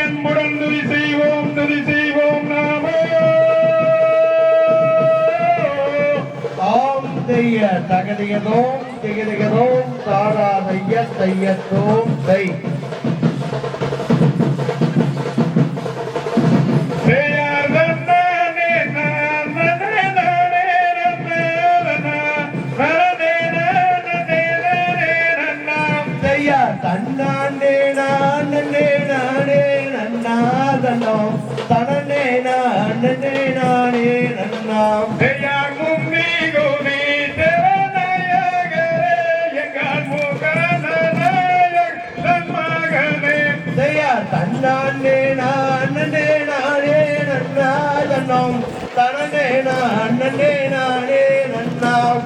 அன்புடன் துதி செய்வோம் நாமே. ஆம் தெய்ய தகதியதோம் திகதிகதோம் தாராதைய தையத்தோம் தை. தன்னாண்டே நானே நானே நன்னாதனம் தனனே நானே நானே நன்னாம் தன்னாண்டே நானே நானே நன்னாதனம் தனனே நானே நானே நன்னாம்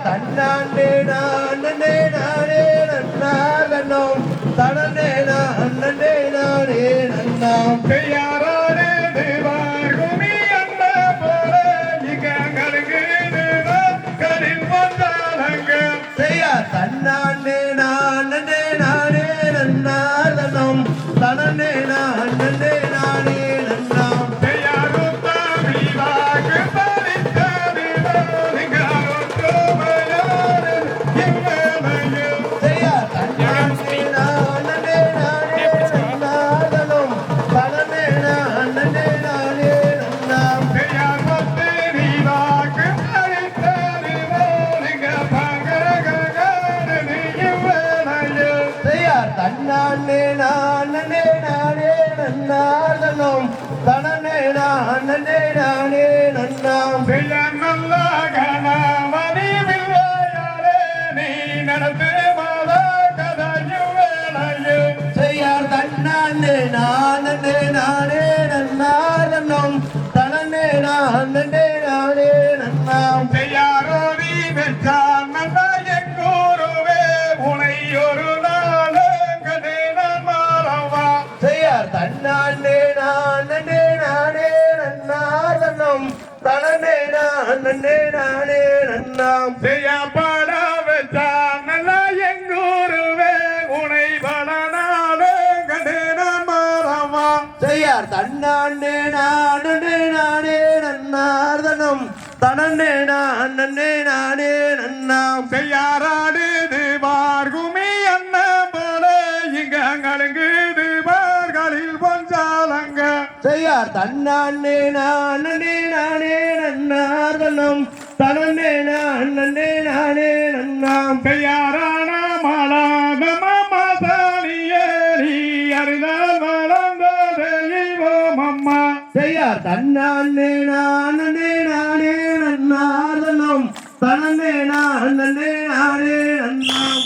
தன்னாண்டே நானே நானே நன்னாதனம் தனனே நானே நானே நன்னாம் யாராரே தேவார்குமி அண்ண போல இங்களுக்கு கரில் வந்தாலங்க தன்னாண்டே நானே நானே நன்னாதனம் தனனே நானே நானே நன்னாம் தன்னாண்டே நானே நானே நன்னாதனம் தனனே நானே நானே நன்னாம் நல்ல கணவனி பிள்ளையாரே நீ நடத்து மாதா கதையும் வேலையும் செய்யார் தன்னாண்டே நானே நானே நன்னாதனம் தனனே நானே நானே நன்னாம் செய்யாரோடி வெச்சான் நல்ல எங்கூருவே உனை ஒரு தன்னாண்டே நானே நானே நன்னாதனம் தனனே நானே நானே நன்னாம் செய்யப்பட வச்சான் நல்ல எங்கூருவே உனை பலனாலே கண்டேனான் மாறவா செய்யார் தன்னாண்டே நானே நானே நன்னாதனம் தனனே நானே நானே நன்னாம் செய்யாராடுது பார்குமி அண்ண போல இங்க அங்கடுங்குது செய்யார் தன்னாண்டே நானே நானே நன்னாதனம் தனனே நானே நானே நன்னாம் செய்யாரான மாலாதமசானியேரி அறிந்தால் வளர்ந்த தெய்வம் அம்மா செய்யார் தன்னாண்டே நானே நானே நன்னாதனம் தனனே நானே நானே நன்னாம்.